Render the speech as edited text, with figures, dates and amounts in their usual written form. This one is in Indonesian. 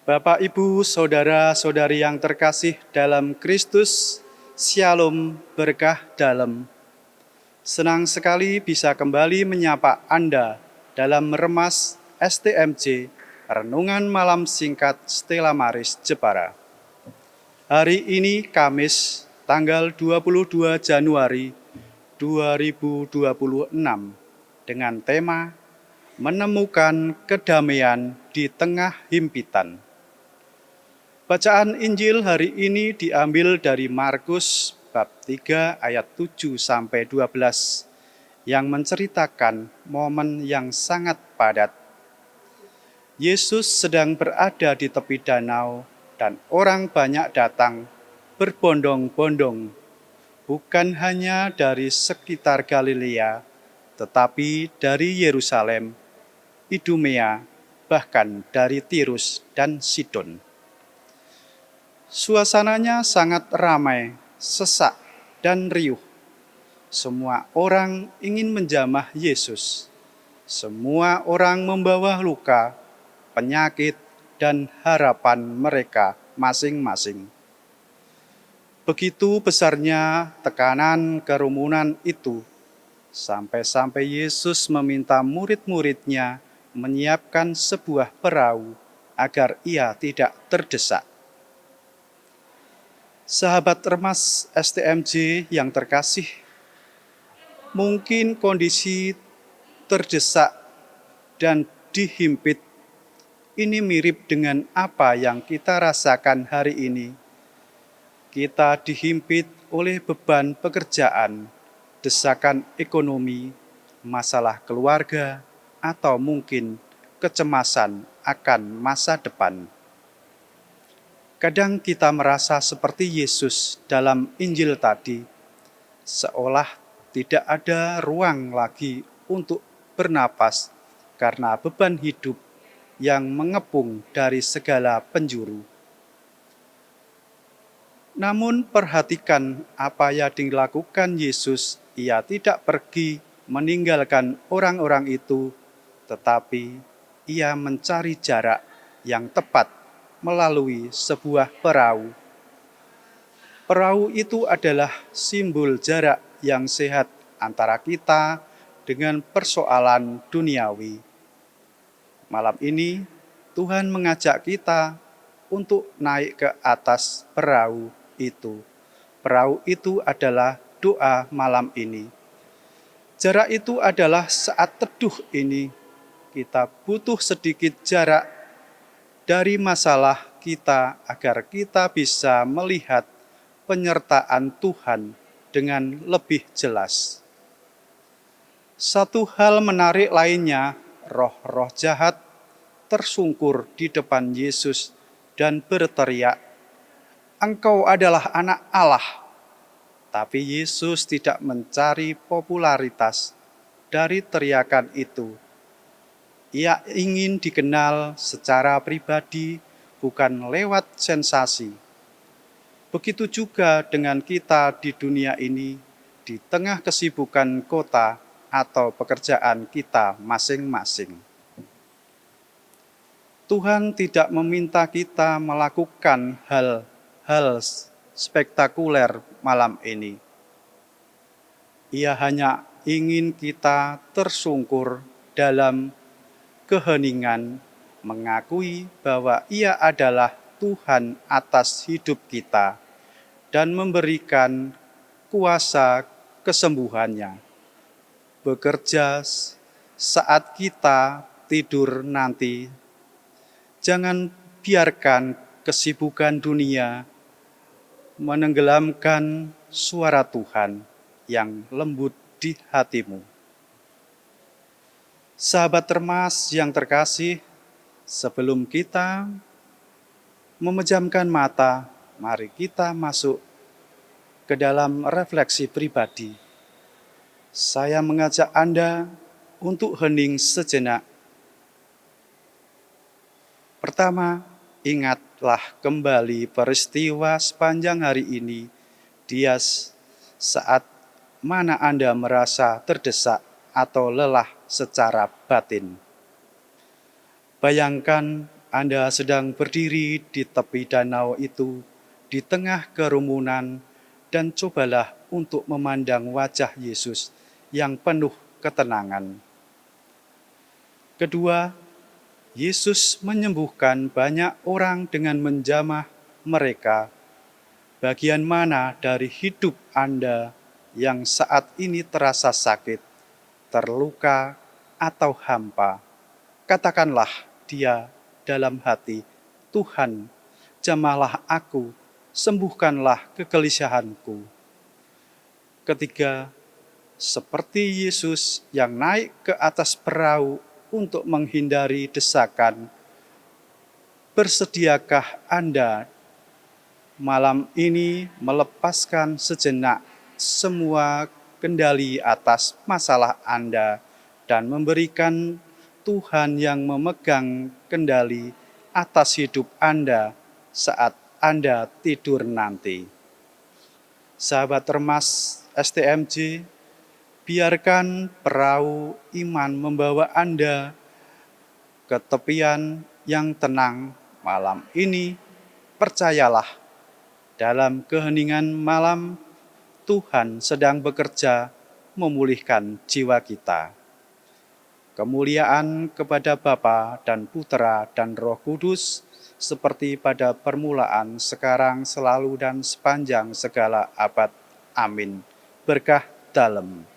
Bapak, Ibu, saudara-saudari yang terkasih dalam Kristus, Shalom berkah dalam. Senang sekali bisa kembali menyapa Anda dalam meremas STMJ, Renungan Malam Singkat Stella Maris Jepara. Hari ini Kamis, tanggal 22 Januari 2026, dengan tema Menemukan Kedamaian di Tengah Himpitan. Bacaan Injil hari ini diambil dari Markus bab 3 ayat 7 sampai 12 yang menceritakan momen yang sangat padat. Yesus sedang berada di tepi danau dan orang banyak datang berbondong-bondong, bukan hanya dari sekitar Galilea, tetapi dari Yerusalem, Idumea, bahkan dari Tirus dan Sidon. Suasananya sangat ramai, sesak, dan riuh. Semua orang ingin menjamah Yesus. Semua orang membawa luka, penyakit, dan harapan mereka masing-masing. Begitu besarnya tekanan kerumunan itu, sampai-sampai Yesus meminta murid-muridnya menyiapkan sebuah perahu agar ia tidak terdesak. Sahabat remas STMJ yang terkasih, mungkin kondisi terdesak dan dihimpit ini mirip dengan apa yang kita rasakan hari ini. Kita dihimpit oleh beban pekerjaan, desakan ekonomi, masalah keluarga, atau mungkin kecemasan akan masa depan. Kadang kita merasa seperti Yesus dalam Injil tadi, seolah tidak ada ruang lagi untuk bernapas karena beban hidup yang mengepung dari segala penjuru. Namun perhatikan apa yang dilakukan Yesus. Ia tidak pergi meninggalkan orang-orang itu, tetapi ia mencari jarak yang tepat melalui sebuah perahu. Perahu itu adalah simbol jarak yang sehat antara kita dengan persoalan duniawi. Malam ini Tuhan mengajak kita untuk naik ke atas perahu itu. Perahu itu adalah doa malam ini. Jarak itu adalah saat teduh ini. Kita butuh sedikit jarak dari masalah kita agar kita bisa melihat penyertaan Tuhan dengan lebih jelas. Satu hal menarik lainnya, roh-roh jahat tersungkur di depan Yesus dan berteriak, "Engkau adalah Anak Allah." Tapi Yesus tidak mencari popularitas dari teriakan itu. Ia ingin dikenal secara pribadi, bukan lewat sensasi. Begitu juga dengan kita di dunia ini, di tengah kesibukan kota atau pekerjaan kita masing-masing. Tuhan tidak meminta kita melakukan hal-hal spektakuler malam ini. Ia hanya ingin kita tersungkur dalam keheningan, mengakui bahwa Ia adalah Tuhan atas hidup kita dan memberikan kuasa kesembuhannya. Bekerja saat kita tidur nanti, jangan biarkan kesibukan dunia menenggelamkan suara Tuhan yang lembut di hatimu. Sahabat remas yang terkasih, sebelum kita memejamkan mata, mari kita masuk ke dalam refleksi pribadi. Saya mengajak Anda untuk hening sejenak. Pertama, ingatlah kembali peristiwa sepanjang hari ini. Dia saat mana Anda merasa terdesak atau lelah secara batin. Bayangkan Anda sedang berdiri di tepi danau itu, di tengah kerumunan, dan cobalah untuk memandang wajah Yesus yang penuh ketenangan. Kedua, Yesus menyembuhkan banyak orang dengan menjamah mereka. Bagian mana dari hidup Anda yang saat ini terasa sakit, terluka, atau hampa? Katakanlah dia dalam hati, Tuhan, jamahlah aku, sembuhkanlah kegelisahanku. Ketiga, seperti Yesus yang naik ke atas perahu untuk menghindari desakan, bersediakah Anda malam ini melepaskan sejenak semua kendali atas masalah Anda dan memberikan Tuhan yang memegang kendali atas hidup Anda saat Anda tidur nanti? Sahabat Remas STMJ, biarkan perahu iman membawa Anda ke tepian yang tenang malam ini. Percayalah, dalam keheningan malam, Tuhan sedang bekerja memulihkan jiwa kita. Kemuliaan kepada Bapa dan Putera dan Roh Kudus, seperti pada permulaan, sekarang, selalu, dan sepanjang segala abad. Amin. Berkah dalem.